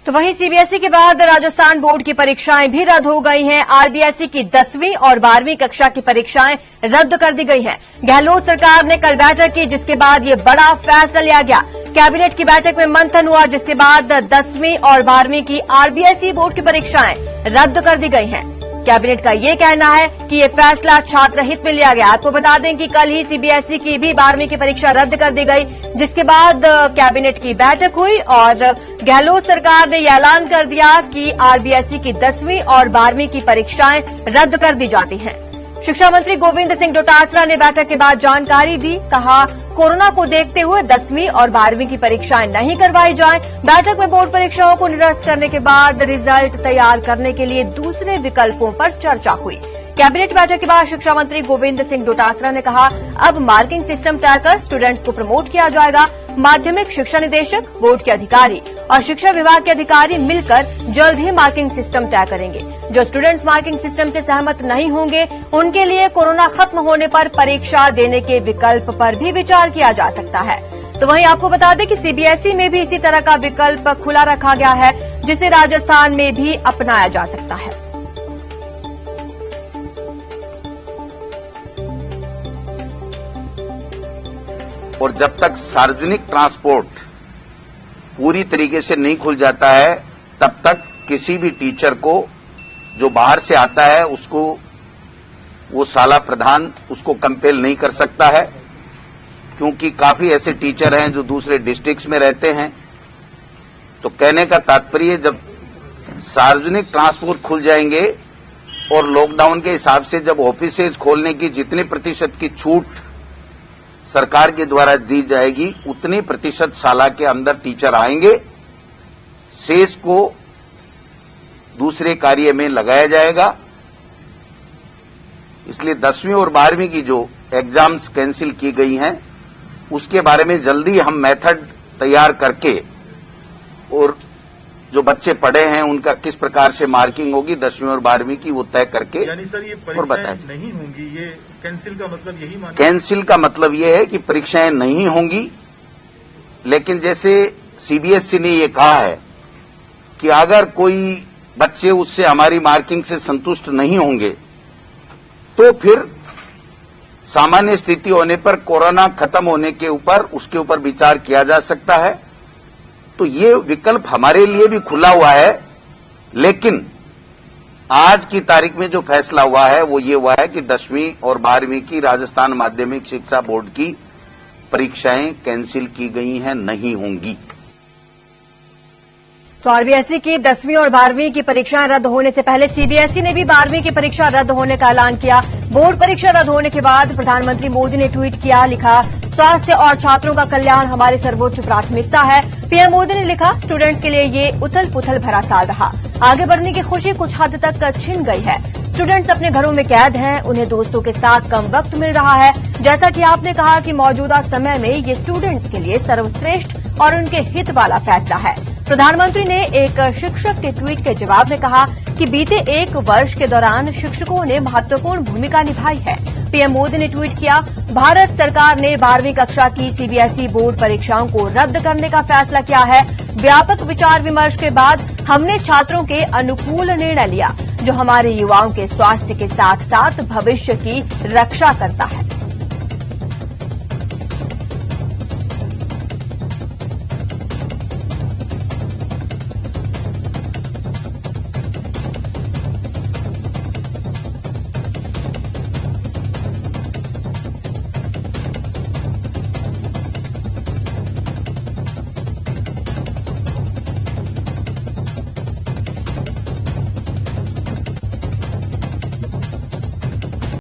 तो वहीं सीबीएसई के बाद राजस्थान बोर्ड की परीक्षाएं भी रद्द हो गई हैं। आरबीएसई की 10वीं और 12वीं कक्षा की परीक्षाएं रद्द कर दी गई हैं। गहलोत सरकार ने कल बैठक की, जिसके बाद ये बड़ा फैसला लिया गया। कैबिनेट की बैठक में मंथन हुआ, जिसके बाद 10वीं और 12वीं की आरबीएसई बोर्ड की परीक्षाएं रद्द कर दी गई हैं। कैबिनेट का ये कहना है कि ये फैसला छात्र हित में लिया गया। आपको बता दें कि कल ही सीबीएसई की भी 12वीं की परीक्षा रद्द कर दी गई, जिसके बाद कैबिनेट की बैठक हुई और गहलोत सरकार ने यह ऐलान कर दिया कि आरबीएसई की 10वीं और 12वीं की परीक्षाएं रद्द कर दी जाती हैं। शिक्षा मंत्री गोविंद सिंह डोटासरा ने बैठक के बाद जानकारी दी। कहा, कोरोना को देखते हुए 10वीं और 12वीं की परीक्षाएं नहीं करवाई जाएं। बैठक में बोर्ड परीक्षाओं को निरस्त करने के बाद रिजल्ट तैयार करने के लिए दूसरे विकल्पों पर चर्चा हुई। कैबिनेट बैठक के बाद शिक्षा मंत्री गोविंद सिंह डोटासरा ने कहा, अब मार्किंग सिस्टम तय कर स्टूडेंट्स को प्रमोट किया जाएगा। माध्यमिक शिक्षा निदेशक, बोर्ड के अधिकारी और शिक्षा विभाग के अधिकारी मिलकर जल्द ही मार्किंग सिस्टम तय करेंगे। जो स्टूडेंट्स मार्किंग सिस्टम से सहमत नहीं होंगे, उनके लिए कोरोना खत्म होने पर परीक्षा देने के विकल्प पर भी विचार किया जा सकता है। तो वहीं आपको बता दें कि सीबीएसई में भी इसी तरह का विकल्प खुला रखा गया है, जिसे राजस्थान में भी अपनाया जा सकता है। और जब तक सार्वजनिक ट्रांसपोर्ट पूरी तरीके से नहीं खुल जाता है, तब तक किसी भी टीचर को जो बाहर से आता है उसको वो शाला प्रधान उसको कंपेल नहीं कर सकता है, क्योंकि काफी ऐसे टीचर हैं जो दूसरे डिस्ट्रिक्ट्स में रहते हैं। तो कहने का तात्पर्य, जब सार्वजनिक ट्रांसपोर्ट खुल जाएंगे और लॉकडाउन के हिसाब से जब ऑफिसेज खोलने की जितने प्रतिशत की छूट सरकार के द्वारा दी जाएगी, उतनी प्रतिशत शाला के अंदर टीचर आएंगे। शेष को दूसरे कार्य में लगाया जाएगा। इसलिए 10वीं और 12वीं की जो एग्जाम्स कैंसिल की गई हैं, उसके बारे में जल्दी हम मेथड तैयार करके और जो बच्चे पढ़े हैं उनका किस प्रकार से मार्किंग होगी 10वीं और 12वीं की, वो तय करके यानी सर ये परीक्षाएं नहीं होंगी, ये कैंसिल का मतलब यही माना? कैंसिल का मतलब ये है कि परीक्षाएं नहीं होंगी, लेकिन जैसे सीबीएसई ने ये कहा है कि अगर कोई बच्चे उससे हमारी मार्किंग से संतुष्ट नहीं होंगे तो फिर सामान्य स्थिति होने पर कोरोना खत्म होने के ऊपर उसके ऊपर विचार किया जा सकता है। तो ये विकल्प हमारे लिए भी खुला हुआ है, लेकिन आज की तारीख में जो फैसला हुआ है वो ये हुआ है कि 10वीं और 12वीं की राजस्थान माध्यमिक शिक्षा बोर्ड की परीक्षाएं कैंसिल की गई हैं, नहीं होंगी। तो आरबीएसई की 10वीं और 12वीं की परीक्षाएं रद्द होने से पहले सीबीएसई ने भी 12वीं की परीक्षा रद्द होने का ऐलान किया। बोर्ड परीक्षा रद्द होने के बाद प्रधानमंत्री मोदी ने ट्वीट किया, लिखा, स्वास्थ्य और छात्रों का कल्याण हमारी सर्वोच्च प्राथमिकता है। पीएम मोदी ने लिखा, स्टूडेंट्स के लिए ये उथल पुथल भरा साल रहा। आगे बढ़ने की खुशी कुछ हद तक छिन गई है। स्टूडेंट्स अपने घरों में कैद हैं, उन्हें दोस्तों के साथ कम वक्त मिल रहा है। जैसा कि आपने कहा कि मौजूदा समय में ये स्टूडेंट्स के लिए सर्वश्रेष्ठ और उनके हित वाला फैसला है। प्रधानमंत्री ने एक शिक्षक के ट्वीट के जवाब में कहा कि बीते 1 वर्ष के दौरान शिक्षकों ने महत्वपूर्ण भूमिका निभाई है। पीएम मोदी ने ट्वीट किया, भारत सरकार ने 12वीं कक्षा की सीबीएसई बोर्ड परीक्षाओं को रद्द करने का फैसला किया है। व्यापक विचार विमर्श के बाद हमने छात्रों के अनुकूल निर्णय लिया, जो हमारे युवाओं के स्वास्थ्य के साथ साथ भविष्य की रक्षा करता है।